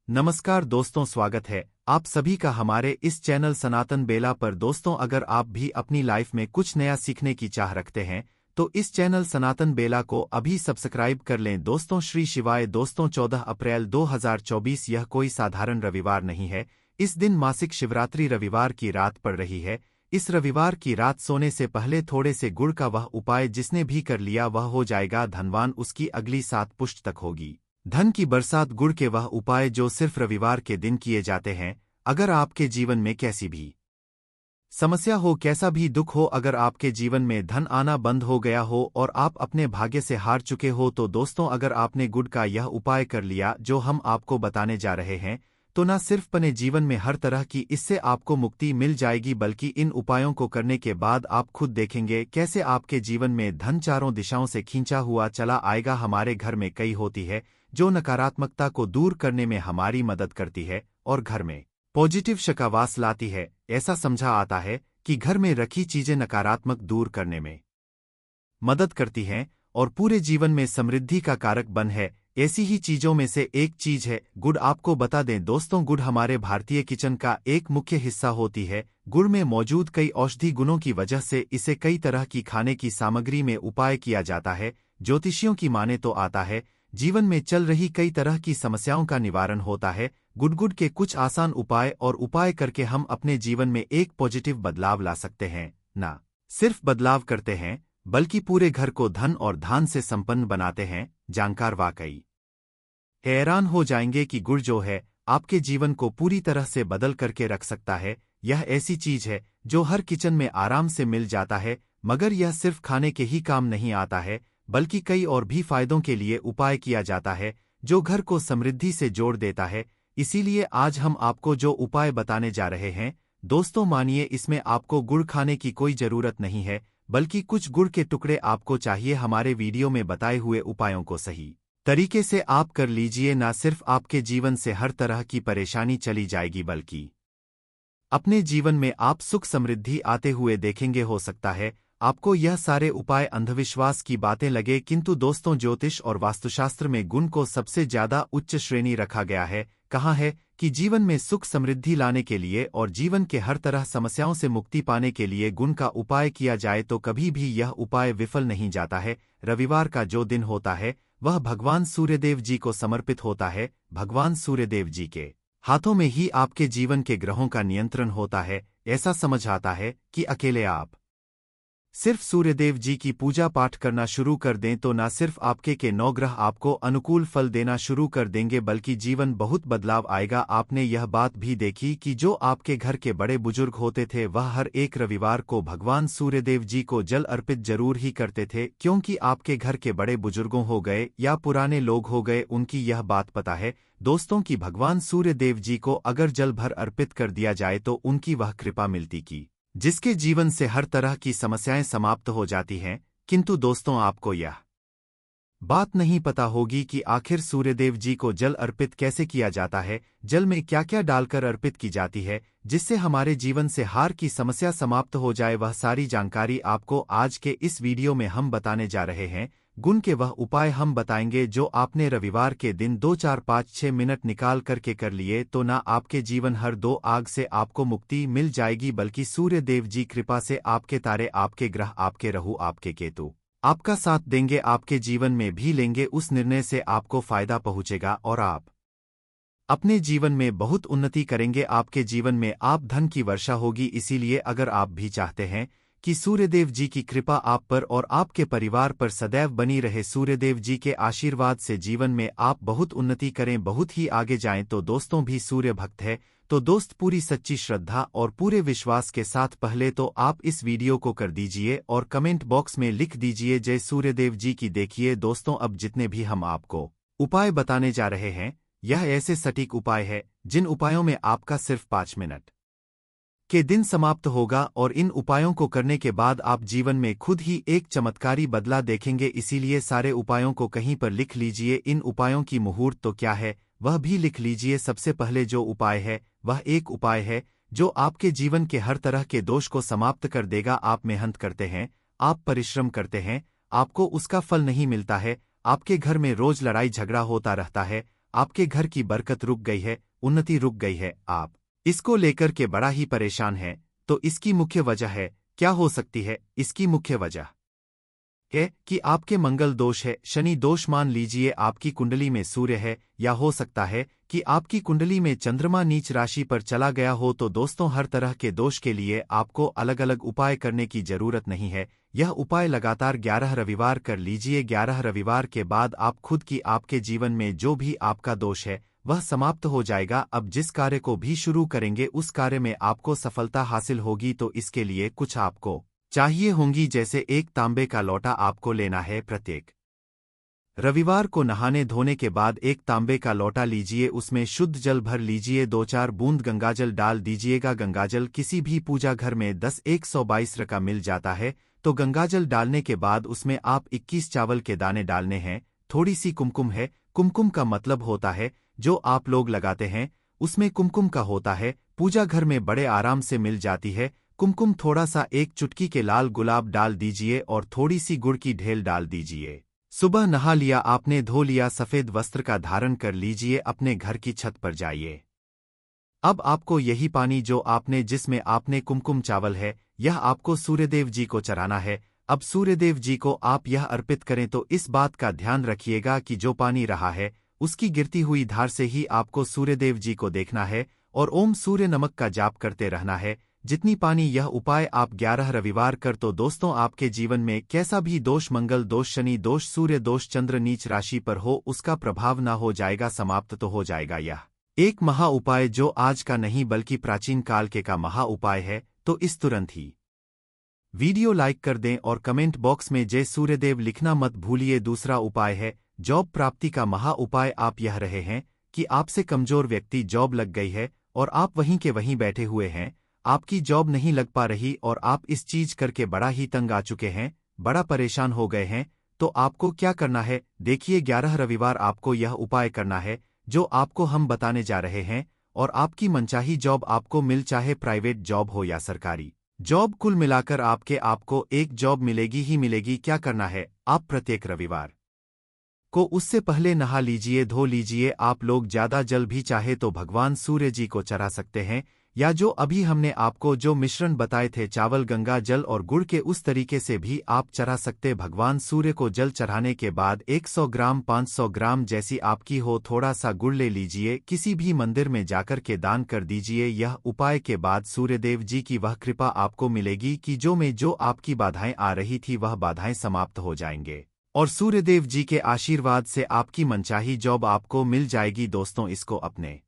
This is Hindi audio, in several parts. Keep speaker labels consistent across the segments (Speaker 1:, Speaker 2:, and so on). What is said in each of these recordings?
Speaker 1: नमस्कार दोस्तों, स्वागत है आप सभी का हमारे इस चैनल सनातन बेला पर। दोस्तों, अगर आप भी अपनी लाइफ में कुछ नया सीखने की चाह रखते हैं तो इस चैनल सनातन बेला को अभी सब्सक्राइब कर लें। दोस्तों, श्री शिवाय। दोस्तों, 14 अप्रैल 2024 यह कोई साधारण रविवार नहीं है। इस दिन मासिक शिवरात्रि रविवार की रात पड़ रही है। इस रविवार की रात सोने से पहले थोड़े से गुड़ का वह उपाय जिसने भी कर लिया वह हो जाएगा धनवान, उसकी अगली 7 पुश्त तक होगी धन की बरसात। गुड़ के वह उपाय जो सिर्फ रविवार के दिन किए जाते हैं। अगर आपके जीवन में कैसी भी समस्या हो, कैसा भी दुख हो, अगर आपके जीवन में धन आना बंद हो गया हो और आप अपने भाग्य से हार चुके हो, तो दोस्तों अगर आपने गुड़ का यह उपाय कर लिया जो हम आपको बताने जा रहे हैं, तो न सिर्फ अपने जीवन में हर तरह की इससे आपको मुक्ति मिल जाएगी, बल्कि इन उपायों को करने के बाद आप खुद देखेंगे कैसे आपके जीवन में धन चारों दिशाओं से खींचा हुआ चला आएगा। हमारे घर में कई होती है जो नकारात्मकता को दूर करने में हमारी मदद करती है और घर में पॉजिटिव शकावास लाती है। ऐसा समझा आता है कि घर में रखी चीजें नकारात्मक दूर करने में मदद करती हैं और पूरे जीवन में समृद्धि का कारक बन है। ऐसी ही चीजों में से एक चीज है गुड़। आपको बता दें दोस्तों, गुड़ हमारे भारतीय किचन का एक मुख्य हिस्सा होती है। गुड़ में मौजूद कई औषधि गुणों की वजह से इसे कई तरह की खाने की सामग्री में उपाय किया जाता है। ज्योतिषियों की माने तो आता है जीवन में चल रही कई तरह की समस्याओं का निवारण होता है। गुड़ के कुछ आसान उपाय करके हम अपने जीवन में एक पॉजिटिव बदलाव ला सकते हैं। ना सिर्फ बदलाव करते हैं बल्कि पूरे घर को धन और धान से संपन्न बनाते हैं। जानकार वाकई हैरान हो जाएंगे कि गुड़ जो है आपके जीवन को पूरी तरह से बदल करके रख सकता है। यह ऐसी चीज है जो हर किचन में आराम से मिल जाता है, मगर यह सिर्फ खाने के ही काम नहीं आता है बल्कि कई और भी फायदों के लिए उपाय किया जाता है जो घर को समृद्धि से जोड़ देता है। इसीलिए आज हम आपको जो उपाय बताने जा रहे हैं दोस्तों, मानिए इसमें आपको गुड़ खाने की कोई जरूरत नहीं है, बल्कि कुछ गुड़ के टुकड़े आपको चाहिए। हमारे वीडियो में बताए हुए उपायों को सही तरीके से आप कर लीजिए, ना सिर्फ आपके जीवन से हर तरह की परेशानी चली जाएगी बल्कि अपने जीवन में आप सुख समृद्धि आते हुए देखेंगे। हो सकता है आपको यह सारे उपाय अंधविश्वास की बातें लगे, किंतु दोस्तों ज्योतिष और वास्तुशास्त्र में गुण को सबसे ज्यादा उच्च श्रेणी रखा गया है। कहा है कि जीवन में सुख समृद्धि लाने के लिए और जीवन के हर तरह समस्याओं से मुक्ति पाने के लिए गुण का उपाय किया जाए तो कभी भी यह उपाय विफल नहीं जाता है। रविवार का जो दिन होता है वह भगवान सूर्यदेव जी को समर्पित होता है। भगवान सूर्यदेव जी के हाथों में ही आपके जीवन के ग्रहों का नियंत्रण होता है। ऐसा समझ आता है कि अकेले आप सिर्फ सूर्यदेव जी की पूजा पाठ करना शुरू कर दें तो न सिर्फ आपके के 9 ग्रह आपको अनुकूल फल देना शुरू कर देंगे बल्कि जीवन बहुत बदलाव आएगा। आपने यह बात भी देखी कि जो आपके घर के बड़े बुजुर्ग होते थे वह हर एक रविवार को भगवान सूर्यदेव जी को जल अर्पित जरूर ही करते थे, क्योंकि आपके घर के बड़े बुजुर्गों हो गए या पुराने लोग हो गए, उनकी यह बात पता है दोस्तों कि भगवान सूर्यदेव जी को अगर जल भर अर्पित कर दिया जाए तो उनकी वह कृपा मिलती की जिसके जीवन से हर तरह की समस्याएं समाप्त हो जाती हैं। किंतु दोस्तों आपको यह बात नहीं पता होगी कि आखिर सूर्यदेव जी को जल अर्पित कैसे किया जाता है, जल में क्या क्या डालकर अर्पित की जाती है जिससे हमारे जीवन से हार की समस्या समाप्त हो जाए। वह सारी जानकारी आपको आज के इस वीडियो में हम बताने जा रहे हैं। गुण के वह उपाय हम बताएंगे जो आपने रविवार के दिन 2 4 5 6 मिनट निकाल करके कर लिए तो ना आपके जीवन हर 2 आग से आपको मुक्ति मिल जाएगी, बल्कि सूर्य देव जी कृपा से आपके तारे, आपके ग्रह, आपके राहु, आपके केतु आपका साथ देंगे, आपके जीवन में भी लेंगे। उस निर्णय से आपको फायदा पहुंचेगा और आप अपने जीवन में बहुत उन्नति करेंगे। आपके जीवन में आप धन की वर्षा होगी। इसीलिए अगर आप भी चाहते हैं कि सूर्यदेव जी की कृपा आप पर और आपके परिवार पर सदैव बनी रहे, सूर्यदेव जी के आशीर्वाद से जीवन में आप बहुत उन्नति करें, बहुत ही आगे जाएं, तो दोस्तों भी सूर्य भक्त है तो दोस्त पूरी सच्ची श्रद्धा और पूरे विश्वास के साथ पहले तो आप इस वीडियो को कर दीजिए और कमेंट बॉक्स में लिख दीजिए जय सूर्यदेव जी की। देखिए दोस्तों, अब जितने भी हम आपको उपाय बताने जा रहे हैं यह ऐसे सटीक उपाय है जिन उपायों में आपका सिर्फ 5 मिनट के दिन समाप्त होगा और इन उपायों को करने के बाद आप जीवन में खुद ही एक चमत्कारी बदला देखेंगे। इसीलिए सारे उपायों को कहीं पर लिख लीजिए। इन उपायों की मुहूर्त तो क्या है वह भी लिख लीजिए। सबसे पहले जो उपाय है वह एक उपाय है जो आपके जीवन के हर तरह के दोष को समाप्त कर देगा। आप मेहनत करते हैं, आप परिश्रम करते हैं, आपको उसका फल नहीं मिलता है, आपके घर में रोज लड़ाई झगड़ा होता रहता है, आपके घर की बरकत रुक गई है, उन्नति रुक गई है, आप इसको लेकर के बड़ा ही परेशान हैं। तो इसकी मुख्य वजह है, क्या हो सकती है इसकी मुख्य वजह? है कि आपके मंगल दोष है, शनि दोष। मान लीजिए आपकी कुंडली में सूर्य है, या हो सकता है कि आपकी कुंडली में चंद्रमा नीच राशि पर चला गया हो। तो दोस्तों, हर तरह के दोष के लिए आपको अलग अलग उपाय करने की जरूरत नहीं है। यह उपाय लगातार 11 रविवार कर लीजिए। 11 रविवार के बाद आप खुद की आपके जीवन में जो भी आपका दोष है वह समाप्त हो जाएगा। अब जिस कार्य को भी शुरू करेंगे उस कार्य में आपको सफलता हासिल होगी। तो इसके लिए कुछ आपको चाहिए होंगी, जैसे एक तांबे का लोटा आपको लेना है। प्रत्येक रविवार को नहाने धोने के बाद एक तांबे का लोटा लीजिए, उसमें शुद्ध जल भर लीजिए, 2-4 बूंद गंगाजल डाल दीजिएगा। गंगाजल किसी भी पूजा घर में 10-122 का मिल जाता है। तो गंगाजल डालने के बाद उसमें आप 21 चावल के दाने डालने हैं। थोड़ी सी कुमकुम है, कुमकुम का मतलब होता है जो आप लोग लगाते हैं उसमें कुमकुम का होता है, पूजा घर में बड़े आराम से मिल जाती है। कुमकुम थोड़ा सा, एक चुटकी के लाल गुलाब डाल दीजिए और थोड़ी सी गुड़ की ढेल डाल दीजिए। सुबह नहा लिया आपने, धो लिया, सफेद वस्त्र का धारण कर लीजिए, अपने घर की छत पर जाइए। अब आपको यही पानी जो आपने जिसमें आपने कुमकुम चावल है, यह आपको सूर्यदेव जी को चढ़ाना है। अब सूर्यदेव जी को आप यह अर्पित करें तो इस बात का ध्यान रखिएगा कि जो पानी रहा है उसकी गिरती हुई धार से ही आपको सूर्यदेव जी को देखना है और ओम सूर्य नमक का जाप करते रहना है। जितनी पानी यह उपाय आप 11 रविवार कर, तो दोस्तों आपके जीवन में कैसा भी दोष, मंगल दोष, शनि दोष, सूर्य दोष, चंद्र नीच राशि पर हो, उसका प्रभाव न हो जाएगा, समाप्त तो हो जाएगा। यह एक महा उपाय जो आज का नहीं बल्कि प्राचीन काल के का महा उपाय है। तो इस तुरंत ही वीडियो लाइक कर दें और कमेंट बॉक्स में जय सूर्यदेव लिखना मत भूलिए। दूसरा उपाय है जॉब प्राप्ति का महा उपाय। आप यह रहे हैं कि आपसे कमजोर व्यक्ति जॉब लग गई है और आप वहीं के वहीं बैठे हुए हैं, आपकी जॉब नहीं लग पा रही और आप इस चीज करके बड़ा ही तंग आ चुके हैं, बड़ा परेशान हो गए हैं। तो आपको क्या करना है, देखिए 11 रविवार आपको यह उपाय करना है जो आपको हम बताने जा रहे हैं और आपकी मनचाही जॉब आपको मिल, चाहे प्राइवेट जॉब हो या सरकारी जॉब, कुल मिलाकर आपको एक जॉब मिलेगी ही मिलेगी। क्या करना है, आप प्रत्येक रविवार को उससे पहले नहा लीजिए, धो लीजिए। आप लोग ज्यादा जल भी चाहे तो भगवान सूर्य जी को चढ़ा सकते हैं, या जो अभी हमने आपको जो मिश्रण बताए थे चावल, गंगा जल और गुड़ के, उस तरीके से भी आप चढ़ा सकते। भगवान सूर्य को जल चढ़ाने के बाद 100 ग्राम 500 ग्राम जैसी आपकी हो थोड़ा सा गुड़ ले लीजिए, किसी भी मंदिर में जाकर के दान कर दीजिए। यह उपाय के बाद सूर्यदेव जी की वह कृपा आपको मिलेगी कि जो आपकी बाधाएं आ रही थी वह बाधाएं समाप्त हो जाएंगे और सूर्यदेव जी के आशीर्वाद से आपकी मनचाही जॉब आपको मिल जाएगी। दोस्तों, इसको अपने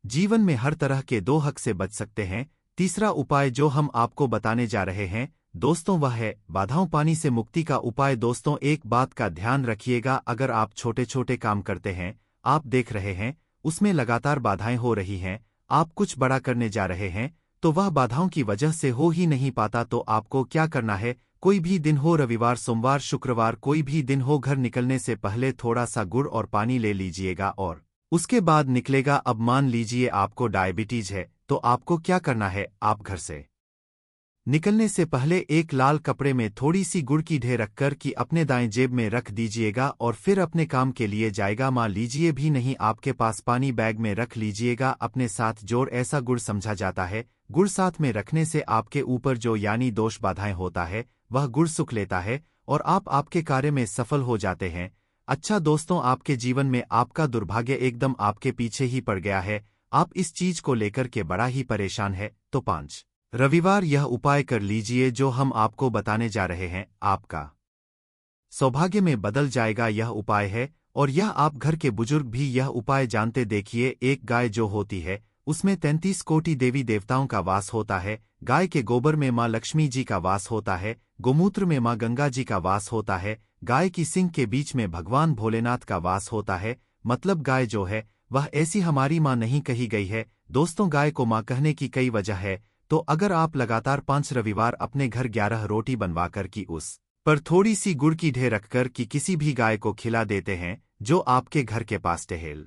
Speaker 1: जीवन में हर तरह के दो हक से बच सकते हैं। तीसरा उपाय जो हम आपको बताने जा रहे हैं दोस्तों, वह है बाधाओं पानी से मुक्ति का उपाय। दोस्तों, एक बात का ध्यान रखिएगा, अगर आप छोटे छोटे काम करते हैं, आप देख रहे हैं उसमें लगातार बाधाएं हो रही हैं, आप कुछ बड़ा करने जा रहे हैं तो वह बाधाओं की वजह से हो ही नहीं पाता, तो आपको क्या करना है, कोई भी दिन हो, रविवार, सोमवार, शुक्रवार, कोई भी दिन हो, घर निकलने से पहले थोड़ा सा गुड़ और पानी ले लीजिएगा और उसके बाद निकलेगा। अब मान लीजिए आपको डायबिटीज है, तो आपको क्या करना है, आप घर से निकलने से पहले एक लाल कपड़े में थोड़ी सी गुड़ की ढेर रखकर कि अपने दाएं जेब में रख दीजिएगा और फिर अपने काम के लिए जाएगा। मान लीजिए भी नहीं, आपके पास पानी बैग में रख लीजिएगा, अपने साथ जोड़, ऐसा गुड़ समझा जाता है। गुड़ साथ में रखने से आपके ऊपर जो यानी दोष बाधाएं होता है वह गुड़ सुख लेता है और आप आपके कार्य में सफल हो जाते हैं। अच्छा दोस्तों, आपके जीवन में आपका दुर्भाग्य एकदम आपके पीछे ही पड़ गया है, आप इस चीज को लेकर के बड़ा ही परेशान है, तो 5 रविवार यह उपाय कर लीजिए जो हम आपको बताने जा रहे हैं, आपका सौभाग्य में बदल जाएगा। यह उपाय है और यह आप घर के बुजुर्ग भी यह उपाय जानते। देखिए, एक गाय जो होती है उसमें 33 कोटि देवी देवताओं का वास होता है। गाय के गोबर में माँ लक्ष्मी जी का वास होता है, गोमूत्र में माँ गंगा जी का वास होता है, गाय की सींग के बीच में भगवान भोलेनाथ का वास होता है। मतलब गाय जो है वह ऐसी हमारी माँ नहीं कही गई है। दोस्तों, गाय को माँ कहने की कई वजह है। तो अगर आप लगातार 5 रविवार अपने घर 11 रोटी बनवाकर की उस पर थोड़ी सी गुड़ की ढेर रखकर कि किसी भी गाय को खिला देते हैं जो आपके घर के पास टहल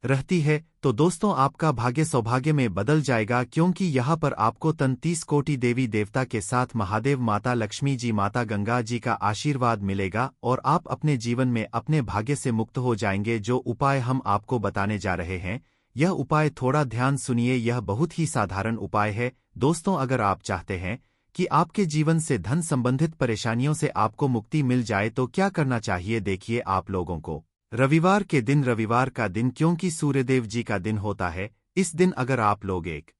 Speaker 1: रहती है तो दोस्तों आपका भाग्य सौभाग्य में बदल जाएगा, क्योंकि यहाँ पर आपको 33 कोटि देवी देवता के साथ महादेव, माता लक्ष्मी जी, माता गंगा जी का आशीर्वाद मिलेगा और आप अपने जीवन में अपने भाग्य से मुक्त हो जाएंगे। जो उपाय हम आपको बताने जा रहे हैं, यह उपाय थोड़ा ध्यान सुनिए, यह बहुत ही साधारण उपाय है। दोस्तों, अगर आप चाहते हैं कि आपके जीवन से धन संबंधित परेशानियों से आपको मुक्ति मिल जाए तो क्या करना चाहिए, देखिए आप लोगों को रविवार के दिन, रविवार का दिन क्योंकि सूर्यदेव जी का दिन होता है, इस दिन अगर आप लोग एक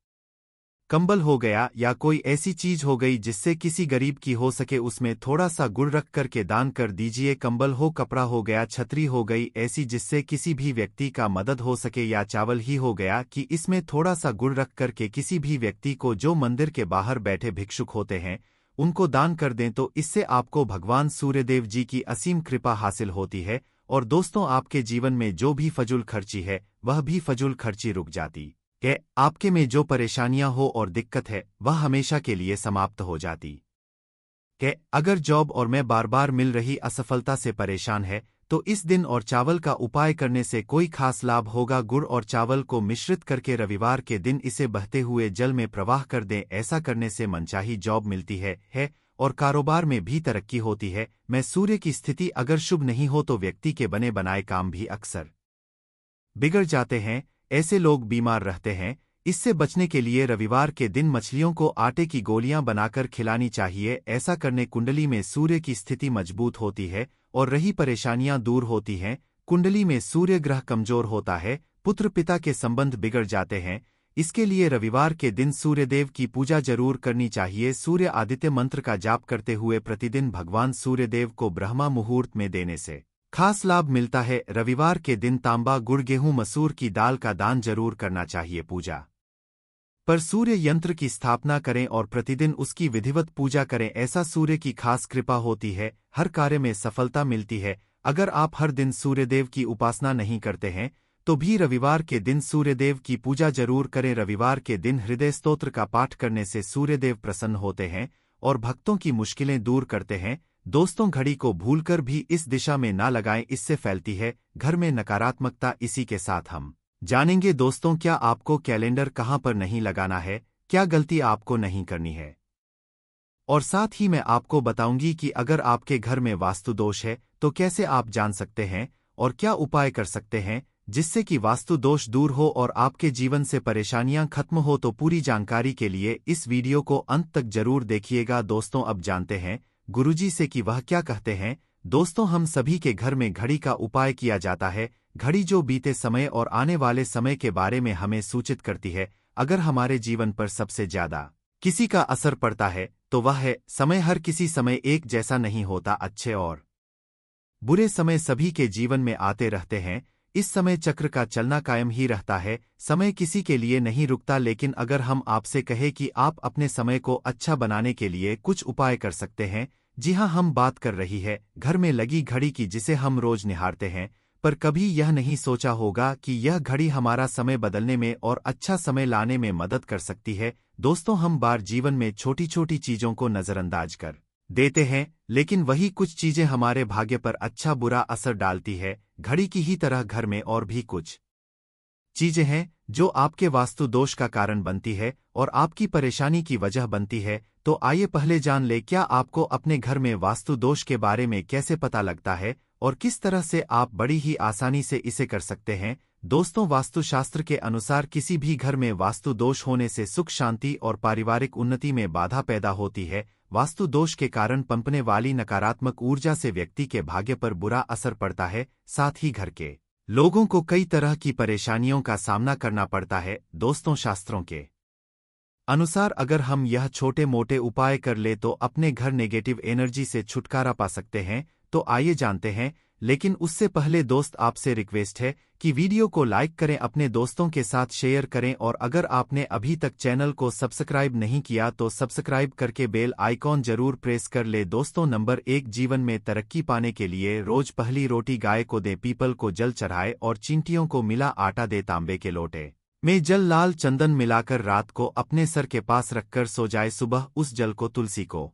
Speaker 1: कंबल हो गया या कोई ऐसी चीज हो गई जिससे किसी गरीब की हो सके, उसमें थोड़ा सा गुड़ रख करके दान कर दीजिए। कंबल हो, कपड़ा हो गया, छतरी हो गई ऐसी जिससे किसी भी व्यक्ति का मदद हो सके, या चावल ही हो गया कि इसमें थोड़ा सा गुड़ रख करके किसी भी व्यक्ति को जो मंदिर के बाहर बैठे भिक्षुक होते हैं उनको दान कर दें, तो इससे आपको भगवान सूर्यदेव जी की असीम कृपा हासिल होती है। और दोस्तों, आपके जीवन में जो भी फजूल खर्ची है वह भी फजूल खर्ची रुक जाती है। आपके में जो परेशानियां हो और दिक्कत है वह हमेशा के लिए समाप्त हो जाती है। अगर जॉब और में बार बार मिल रही असफलता से परेशान है तो इस दिन और चावल का उपाय करने से कोई खास लाभ होगा। गुड़ और चावल को मिश्रित करके रविवार के दिन इसे बहते हुए जल में प्रवाह कर दें। ऐसा करने से मनचाही जॉब मिलती है और कारोबार में भी तरक्की होती है। मैं सूर्य की स्थिति अगर शुभ नहीं हो तो व्यक्ति के बने बनाए काम भी अक्सर बिगड़ जाते हैं, ऐसे लोग बीमार रहते हैं। इससे बचने के लिए रविवार के दिन मछलियों को आटे की गोलियां बनाकर खिलानी चाहिए। ऐसा करने कुंडली में सूर्य की स्थिति मजबूत होती है और रही परेशानियां दूर होती हैं। कुंडली में सूर्य ग्रह कमजोर होता है, पुत्र पिता के संबंध बिगड़ जाते हैं। इसके लिए रविवार के दिन सूर्यदेव की पूजा जरूर करनी चाहिए। सूर्य आदित्य मंत्र का जाप करते हुए प्रतिदिन भगवान सूर्यदेव को ब्रह्मा मुहूर्त में देने से खास लाभ मिलता है। रविवार के दिन तांबा, गुड़, गेहूं, मसूर की दाल का दान जरूर करना चाहिए। पूजा पर सूर्य यंत्र की स्थापना करें और प्रतिदिन उसकी विधिवत पूजा करें, ऐसा सूर्य की खास कृपा होती है, हर कार्य में सफलता मिलती है। अगर आप हर दिन सूर्यदेव की उपासना नहीं करते हैं तो भी रविवार के दिन सूर्यदेव की पूजा जरूर करें। रविवार के दिन हृदय स्तोत्र का पाठ करने से सूर्यदेव प्रसन्न होते हैं और भक्तों की मुश्किलें दूर करते हैं। दोस्तों, घड़ी को भूलकर भी इस दिशा में ना लगाएं, इससे फैलती है घर में नकारात्मकता। इसी के साथ हम जानेंगे दोस्तों, क्या आपको कैलेंडर कहां पर नहीं लगाना है, क्या गलती आपको नहीं करनी है, और साथ ही मैं आपको बताऊंगी कि अगर आपके घर में वास्तु दोष है तो कैसे आप जान सकते हैं और क्या उपाय कर सकते हैं जिससे कि वास्तु दोष दूर हो और आपके जीवन से परेशानियां खत्म हो। तो पूरी जानकारी के लिए इस वीडियो को अंत तक जरूर देखिएगा। दोस्तों, अब जानते हैं गुरुजी से कि वह क्या कहते हैं। दोस्तों, हम सभी के घर में घड़ी का उपाय किया जाता है। घड़ी जो बीते समय और आने वाले समय के बारे में हमें सूचित करती है। अगर हमारे जीवन पर सबसे ज्यादा किसी का असर पड़ता है तो वह है समय। हर किसी समय एक जैसा नहीं होता, अच्छे और बुरे समय सभी के जीवन में आते रहते हैं। इस समय चक्र का चलना कायम ही रहता है, समय किसी के लिए नहीं रुकता। लेकिन अगर हम आपसे कहें कि आप अपने समय को अच्छा बनाने के लिए कुछ उपाय कर सकते हैं, जी हाँ, हम बात कर रही है घर में लगी घड़ी की, जिसे हम रोज निहारते हैं, पर कभी यह नहीं सोचा होगा कि यह घड़ी हमारा समय बदलने में और अच्छा समय लाने में मदद कर सकती है। दोस्तों, हम बार जीवन में छोटी छोटी चीजों को नजरअंदाज कर देते हैं, लेकिन वही कुछ चीजें हमारे भाग्य पर अच्छा बुरा असर डालती है। घड़ी की ही तरह घर में और भी कुछ चीजें हैं जो आपके वास्तु दोष का कारण बनती है और आपकी परेशानी की वजह बनती है। तो आइए पहले जान ले क्या आपको अपने घर में वास्तु दोष के बारे में कैसे पता लगता है और किस तरह से आप बड़ी ही आसानी से इसे कर सकते हैं। दोस्तों, वास्तुशास्त्र के अनुसार किसी भी घर में वास्तु दोष होने से सुख शांति और पारिवारिक उन्नति में बाधा पैदा होती है। वास्तु दोष के कारण पंपने वाली नकारात्मक ऊर्जा से व्यक्ति के भाग्य पर बुरा असर पड़ता है, साथ ही घर के लोगों को कई तरह की परेशानियों का सामना करना पड़ता है। दोस्तों, शास्त्रों के अनुसार अगर हम यह छोटे मोटे उपाय कर ले तो अपने घर नेगेटिव एनर्जी से छुटकारा पा सकते हैं। तो आइए जानते हैं, लेकिन उससे पहले दोस्त आपसे रिक्वेस्ट है कि वीडियो को लाइक करें, अपने दोस्तों के साथ शेयर करें और अगर आपने अभी तक चैनल को सब्सक्राइब नहीं किया तो सब्सक्राइब करके बेल आइकॉन जरूर प्रेस कर ले। दोस्तों, नंबर 1, जीवन में तरक्की पाने के लिए रोज पहली रोटी गाय को दे, पीपल को जल चढ़ाए और चींटियों को मिला आटा दे, तांबे के लोटे में जल लाल चंदन मिलाकर रात को अपने सर के पास रखकर सो जाए, सुबह उस जल को तुलसी को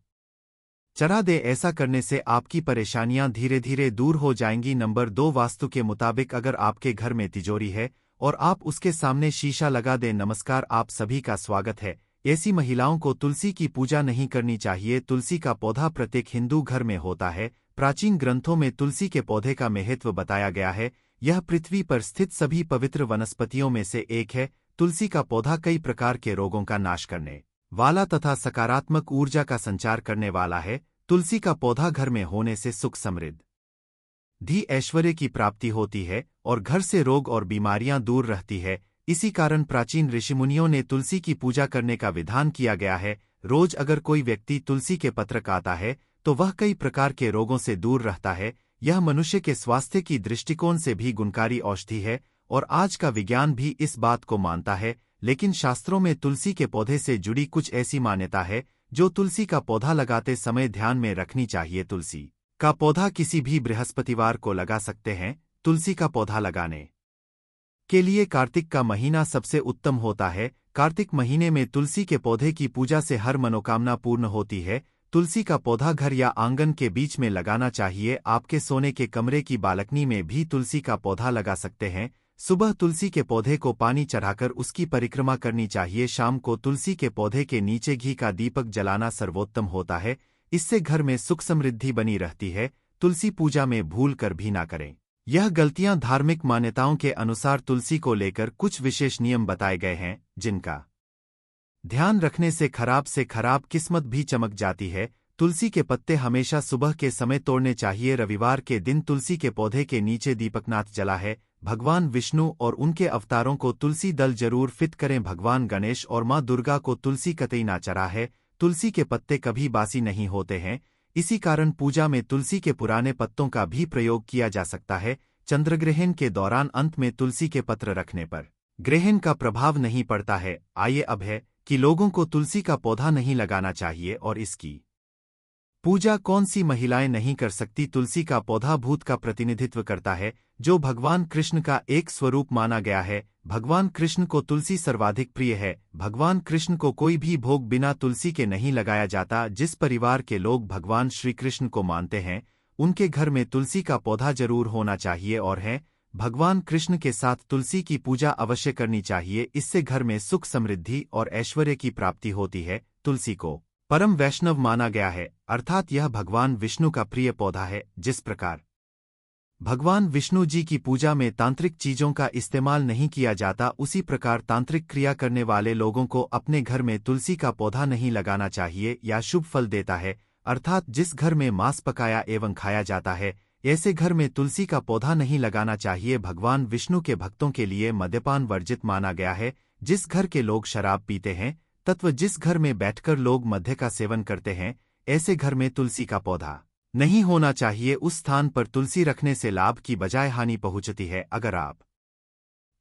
Speaker 1: चढ़ा दे। ऐसा करने से आपकी परेशानियां धीरे धीरे दूर हो जाएंगी। नंबर 2, वास्तु के मुताबिक अगर आपके घर में तिजोरी है और आप उसके सामने शीशा लगा दें। नमस्कार, आप सभी का स्वागत है। ऐसी महिलाओं को तुलसी की पूजा नहीं करनी चाहिए। तुलसी का पौधा प्रत्येक हिंदू घर में होता है। प्राचीन ग्रंथों में तुलसी के पौधे का महत्व बताया गया है। यह पृथ्वी पर स्थित सभी पवित्र वनस्पतियों में से एक है। तुलसी का पौधा कई प्रकार के रोगों का नाश करने वाला तथा सकारात्मक ऊर्जा का संचार करने वाला है। तुलसी का पौधा घर में होने से सुख समृद्धि ऐश्वर्य की प्राप्ति होती है और घर से रोग और बीमारियां दूर रहती है। इसी कारण प्राचीन ऋषिमुनियों ने तुलसी की पूजा करने का विधान किया गया है। रोज अगर कोई व्यक्ति तुलसी के पत्र खाता है तो वह कई प्रकार के रोगों से दूर रहता है। यह मनुष्य के स्वास्थ्य की दृष्टिकोण से भी गुणकारी औषधि है और आज का विज्ञान भी इस बात को मानता है। लेकिन शास्त्रों में तुलसी के पौधे से जुड़ी कुछ ऐसी मान्यता है जो तुलसी का पौधा लगाते समय ध्यान में रखनी चाहिए। तुलसी का पौधा किसी भी बृहस्पतिवार को लगा सकते हैं। तुलसी का पौधा लगाने के लिए कार्तिक का महीना सबसे उत्तम होता है। कार्तिक महीने में तुलसी के पौधे की पूजा से हर मनोकामना पूर्ण होती है। तुलसी का पौधा घर या आंगन के बीच में लगाना चाहिए। आपके सोने के कमरे की बालकनी में भी तुलसी का पौधा लगा सकते हैं। सुबह तुलसी के पौधे को पानी चढ़ाकर उसकी परिक्रमा करनी चाहिए। शाम को तुलसी के पौधे के नीचे घी का दीपक जलाना सर्वोत्तम होता है। इससे घर में सुख समृद्धि बनी रहती है। तुलसी पूजा में भूल कर भी ना करें। यह गलतियां धार्मिक मान्यताओं के अनुसार तुलसी को लेकर कुछ विशेष नियम बताए गए हैं जिनका ध्यान रखने से खराब किस्मत भी चमक जाती है। तुलसी के पत्ते हमेशा सुबह के समय तोड़ने चाहिए। रविवार के दिन तुलसी के पौधे के नीचे दीपकनाथ जला है। भगवान विष्णु और उनके अवतारों को तुलसी दल जरूर फिट करें। भगवान गणेश और मां दुर्गा को तुलसी कतई ना चढ़ा है। तुलसी के पत्ते कभी बासी नहीं होते हैं। इसी कारण पूजा में तुलसी के पुराने पत्तों का भी प्रयोग किया जा सकता है। चंद्रग्रहण के दौरान अंत में तुलसी के पत्र रखने पर ग्रहण का प्रभाव नहीं पड़ता है। आइए अब है कि लोगों को तुलसी का पौधा नहीं लगाना चाहिए और इसकी पूजा कौन सी महिलाएं नहीं कर सकती। तुलसी का पौधा भूत का प्रतिनिधित्व करता है जो भगवान कृष्ण का एक स्वरूप माना गया है। भगवान कृष्ण को तुलसी सर्वाधिक प्रिय है। भगवान कृष्ण को कोई भी भोग बिना तुलसी के नहीं लगाया जाता। जिस परिवार के लोग भगवान श्री कृष्ण को मानते हैं उनके घर में तुलसी का पौधा जरूर होना चाहिए और है भगवान कृष्ण के साथ तुलसी की पूजा अवश्य करनी चाहिए। इससे घर में सुख समृद्धि और ऐश्वर्य की प्राप्ति होती है। तुलसी को परम वैष्णव माना गया है, अर्थात यह भगवान विष्णु का प्रिय पौधा है। जिस प्रकार भगवान विष्णु जी की पूजा में तांत्रिक चीजों का इस्तेमाल नहीं किया जाता, उसी प्रकार तांत्रिक क्रिया करने वाले लोगों को अपने घर में तुलसी का पौधा नहीं लगाना चाहिए। या शुभ फल देता है, अर्थात जिस घर में मांस पकाया एवं खाया जाता है ऐसे घर में तुलसी का पौधा नहीं लगाना चाहिए। भगवान विष्णु के भक्तों के लिए मद्यपान वर्जित माना गया है। जिस घर के लोग शराब पीते हैं तत्व जिस घर में बैठकर लोग मद्य का सेवन करते हैं ऐसे घर में तुलसी का पौधा नहीं होना चाहिए। उस स्थान पर तुलसी रखने से लाभ की बजाय हानि पहुंचती है। अगर आप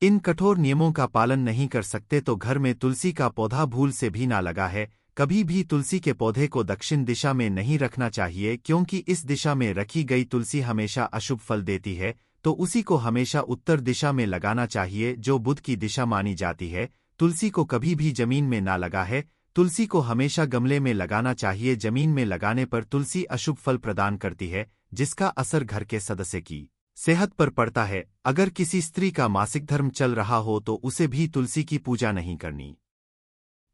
Speaker 1: इन कठोर नियमों का पालन नहीं कर सकते तो घर में तुलसी का पौधा भूल से भी ना लगा है। कभी भी तुलसी के पौधे को दक्षिण दिशा में नहीं रखना चाहिए, क्योंकि इस दिशा में रखी गई तुलसी हमेशा अशुभ फल देती है। तो उसी को हमेशा उत्तर दिशा में लगाना चाहिए, जो बुध की दिशा मानी जाती है। तुलसी को कभी भी जमीन में ना लगा है। तुलसी को हमेशा गमले में लगाना चाहिए। जमीन में लगाने पर तुलसी अशुभ फल प्रदान करती है, जिसका असर घर के सदस्य की सेहत पर पड़ता है। अगर किसी स्त्री का मासिक धर्म चल रहा हो तो उसे भी तुलसी की पूजा नहीं करनी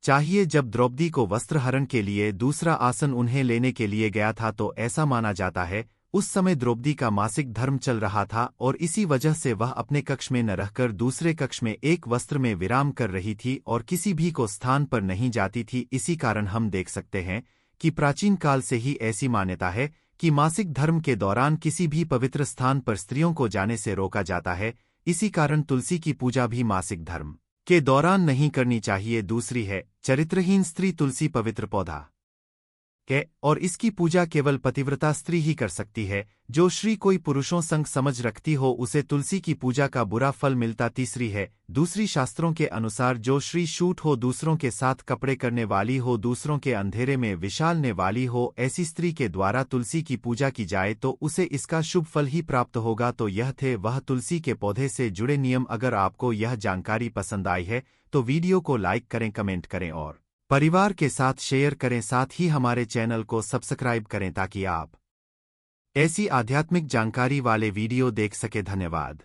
Speaker 1: चाहिए। जब द्रौपदी को वस्त्रहरण के लिए दूसरा आसन उन्हें लेने के लिए गया था तो ऐसा माना जाता है उस समय द्रौपदी का मासिक धर्म चल रहा था और इसी वजह से वह अपने कक्ष में न रहकर दूसरे कक्ष में एक वस्त्र में विराम कर रही थी और किसी भी को स्थान पर नहीं जाती थी। इसी कारण हम देख सकते हैं कि प्राचीन काल से ही ऐसी मान्यता है कि मासिक धर्म के दौरान किसी भी पवित्र स्थान पर स्त्रियों को जाने से रोका जाता है। इसी कारण तुलसी की पूजा भी मासिक धर्म के दौरान नहीं करनी चाहिए। दूसरी है चरित्रहीन स्त्री तुलसी पवित्र पौधा है और इसकी पूजा केवल पतिव्रता स्त्री ही कर सकती है। जो श्री कोई पुरुषों संग समझ रखती हो उसे तुलसी की पूजा का बुरा फल मिलता। तीसरी है दूसरी शास्त्रों के अनुसार जो श्री शूट हो, दूसरों के साथ कपड़े करने वाली हो, दूसरों के अंधेरे में विशालने वाली हो, ऐसी स्त्री के द्वारा तुलसी की पूजा की जाए तो उसे इसका शुभ फल ही प्राप्त होगा। तो यह थे वह तुलसी के पौधे से जुड़े नियम। अगर आपको यह जानकारी पसंद आई है तो वीडियो को लाइक करें, कमेंट करें और परिवार के साथ शेयर करें। साथ ही हमारे चैनल को सब्सक्राइब करें ताकि आप ऐसी आध्यात्मिक जानकारी वाले वीडियो देख सके। धन्यवाद।